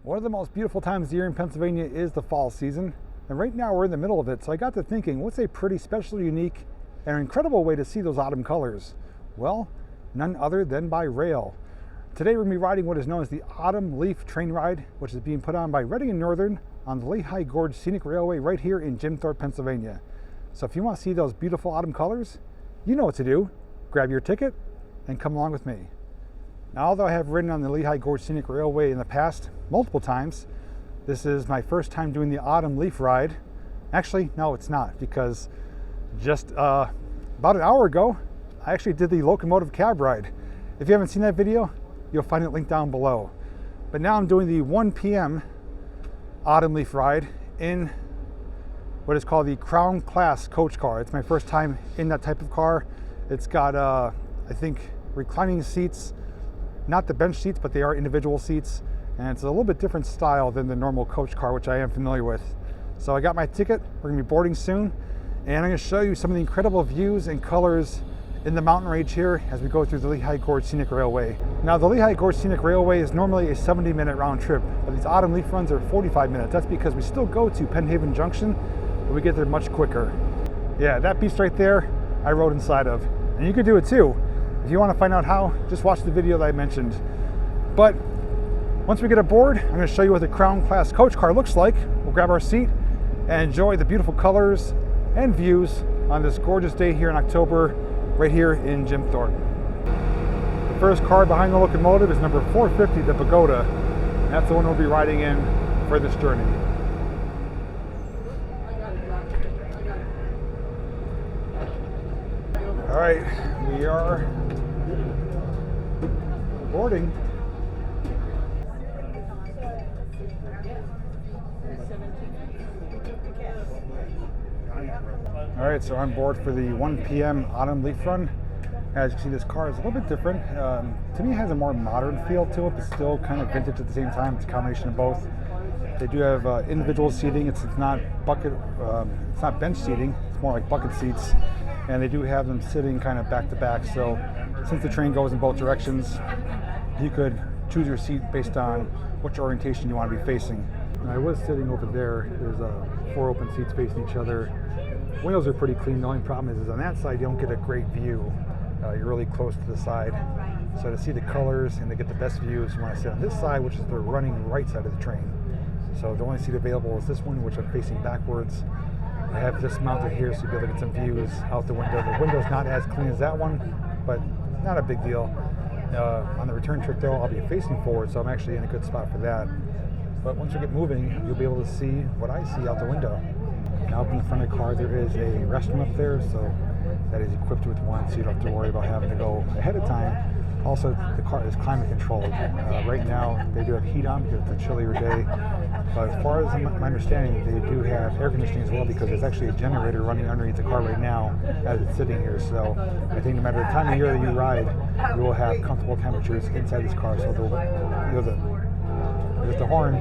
One of the most beautiful times of the year in Pennsylvania is the fall season, and right now we're in the middle of it, so I got to thinking, what's a pretty special, unique, and incredible way to see those autumn colors? Well, none other than by rail. Today we're going to be riding what is known as the Autumn Leaf Train Ride, which is being put on by Reading and Northern on the Lehigh Gorge Scenic Railway right here in Jim Thorpe, Pennsylvania. So if you want to see those beautiful autumn colors, you know what to do. Grab your ticket and come along with me. Now, although I have ridden on the Lehigh Gorge Scenic Railway in the past multiple times, this is my first time doing the Autumn Leaf Ride. Actually, no, it's not, because just about an hour ago, I actually did the locomotive cab ride. If you haven't seen that video, you'll find it linked down below. But now I'm doing the 1 p.m. Autumn Leaf Ride in what is called the Crown Class coach car. It's my first time in that type of car. It's got, I think, reclining seats. Not the bench seats, but they are individual seats. And it's a little bit different style than the normal coach car, which I am familiar with. So I got my ticket. We're gonna be boarding soon. And I'm gonna show you some of the incredible views and colors in the mountain range here as we go through the Lehigh Gorge Scenic Railway. Now, the Lehigh Gorge Scenic Railway is normally a 70-minute round trip, but these autumn leaf runs are 45 minutes. That's because we still go to Penn Haven Junction, but we get there much quicker. Yeah, that beast right there, I rode inside of. And you could do it too. If you want to find out how, just watch the video that I mentioned. But once we get aboard, I'm going to show you what the Crown Class coach car looks like. We'll grab our seat and enjoy the beautiful colors and views on this gorgeous day here in October, right here in Jim Thorpe. The first car behind the locomotive is number 450, the Pagoda. And that's the one we'll be riding in for this journey. All right, we are boarding. All right, so I'm on board for the 1 p.m. Autumn Leaf Run. As you can see, this car is a little bit different. To me, it has a more modern feel to it, but still kind of vintage at the same time. It's a combination of both. They do have individual seating. It's not bucket, it's not bench seating. It's more like bucket seats. And they do have them sitting kind of back to back. So since the train goes in both directions, you could choose your seat based on which orientation you want to be facing. And I was sitting over there. There's 4 open seats facing each other. Windows are pretty clean. The only problem is on that side you don't get a great view. You're really close to the side. So to see the colors and to get the best views, you want to sit on this side, which is the running right side of the train. So the only seat available is this one, which I'm facing backwards. I have this mounted here so you'll be able to get some views out the window. The window's not as clean as that one, but not a big deal. On the return trip though, I'll be facing forward, so I'm actually in a good spot for that. But once we get moving, you'll be able to see what I see out the window. Now up in the front of the car, there is a restroom up there, so that is equipped with one, so you don't have to worry about having to go ahead of time. Also, the car is climate controlled. Right now, they do have heat on because it's a chillier day. But as far as my understanding, they do have air conditioning as well, because there's actually a generator running underneath the car right now as it's sitting here. So I think no matter the time of year that you ride, you will have comfortable temperatures inside this car. So there's the horn.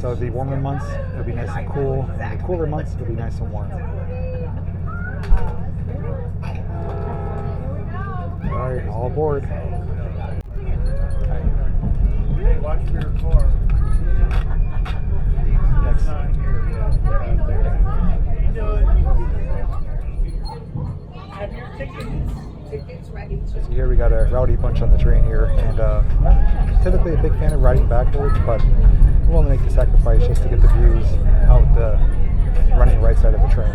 So the warmer months, it'll be nice and cool. And the cooler months, it'll be nice and warm. All right, all aboard. Hey, watch for your car. Next. Not here yet. You do it. Have your tickets ready. So here we got a rowdy bunch on the train here, and I'm not typically a big fan of riding backwards, but I'm willing to make the sacrifice just to get the views out the running right side of the train.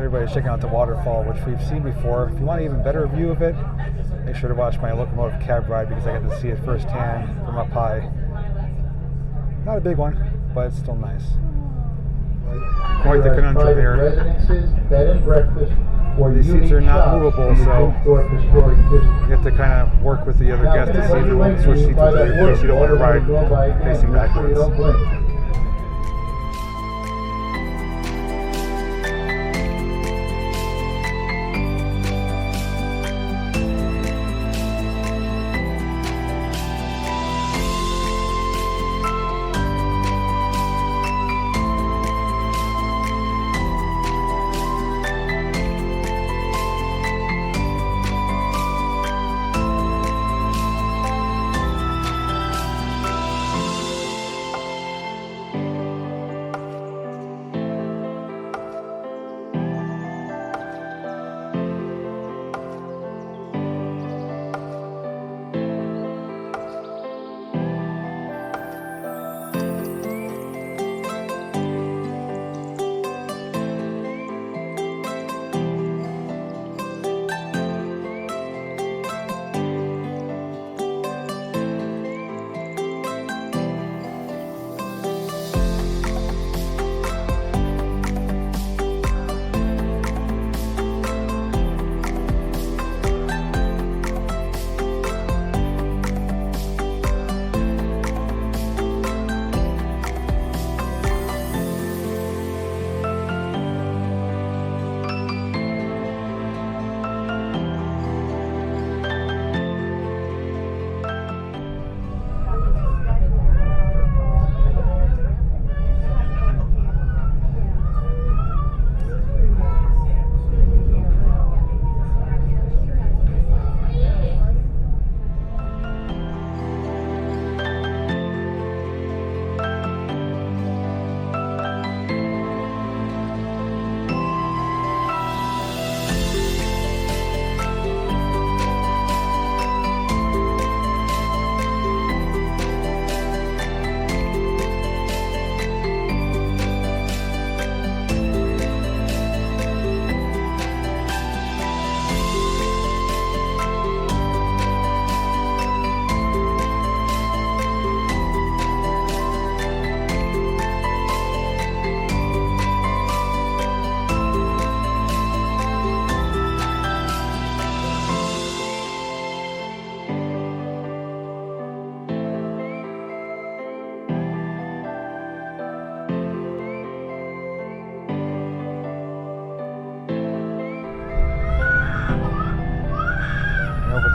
everybody's checking out the waterfall, which we've seen before. If you want an even better view of it, make sure to watch my locomotive cab ride because I got to see it firsthand from up high. Not a big one, but it's still nice. Quite the conundrum here. Residences, bed and breakfast, or These seats are not unique movable, shops in the so Jim Thorpe Historic District. you have to kind of work with the other guests to see if you want to switch seats with you in case you don't want to ride facing backwards.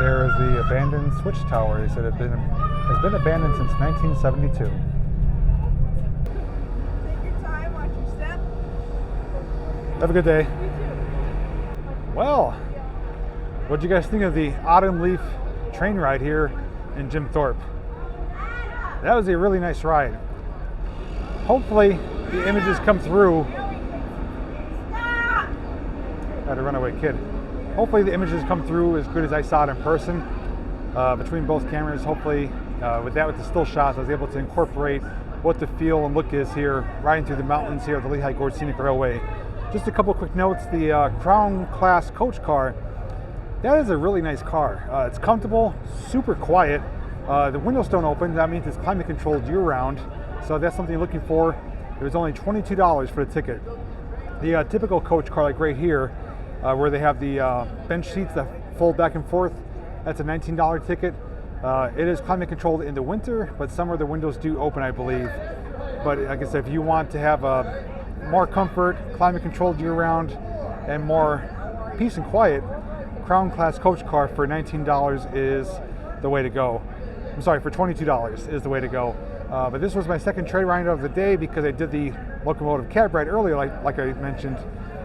There is the abandoned switch tower. They said it has been abandoned since 1972. Take your time, watch your step. Have a good day. You too. Well, what do you guys think of the autumn leaf train ride here in Jim Thorpe? That was a really nice ride. Hopefully the images come through. Got a runaway kid. Hopefully the images come through as good as I saw it in person between both cameras. Hopefully with the still shots I was able to incorporate what the feel and look is here riding through the mountains here at the Lehigh Gorge Scenic Railway. Just a couple quick notes. The Crown Class coach car, that is a really nice car. It's comfortable, super quiet. The windows don't open. That means it's climate controlled year round. So if that's something you're looking for. It was only $22 for the ticket. The typical coach car like right here, where they have the bench seats that fold back and forth, that's a $19 ticket. It is climate controlled in the winter, but summer the windows do open, I believe. But like I said, if you want to have more comfort, climate controlled year round, and more peace and quiet, Crown Class coach car for $19 is the way to go. I'm sorry, for $22 is the way to go. But this was my second train ride of the day because I did the locomotive cab ride earlier, like I mentioned.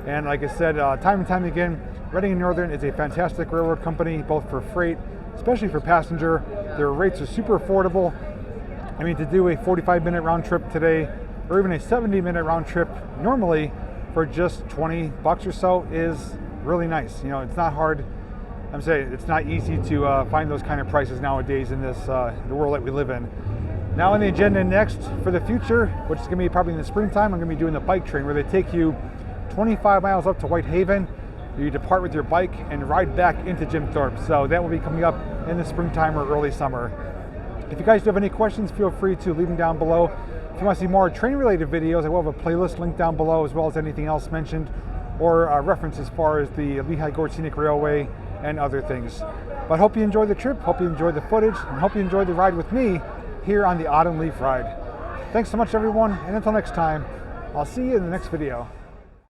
And like I said, time and time again, Reading and Northern is a fantastic railroad company, both for freight, especially for passenger. Their rates are super affordable. I mean, to do a 45-minute round trip today, or even a 70-minute round trip normally for just $20 or so is really nice. You know, it's not hard. I'm saying it's not easy to find those kind of prices nowadays in this the world that we live in. Now on the agenda next for the future, which is going to be probably in the springtime, I'm going to be doing the bike train where they take you 25 miles up to Whitehaven. You depart with your bike and ride back into Jim Thorpe. So that will be coming up in the springtime or early summer. If you guys do have any questions, feel free to leave them down below. If you want to see more training related videos, I will have a playlist linked down below, as well as anything else mentioned, or reference as far as the Lehigh Gorge Scenic Railway and other things. But hope you enjoyed the trip, hope you enjoyed the footage, and hope you enjoyed the ride with me here on the Autumn Leaf Ride. Thanks so much everyone, and until next time, I'll see you in the next video.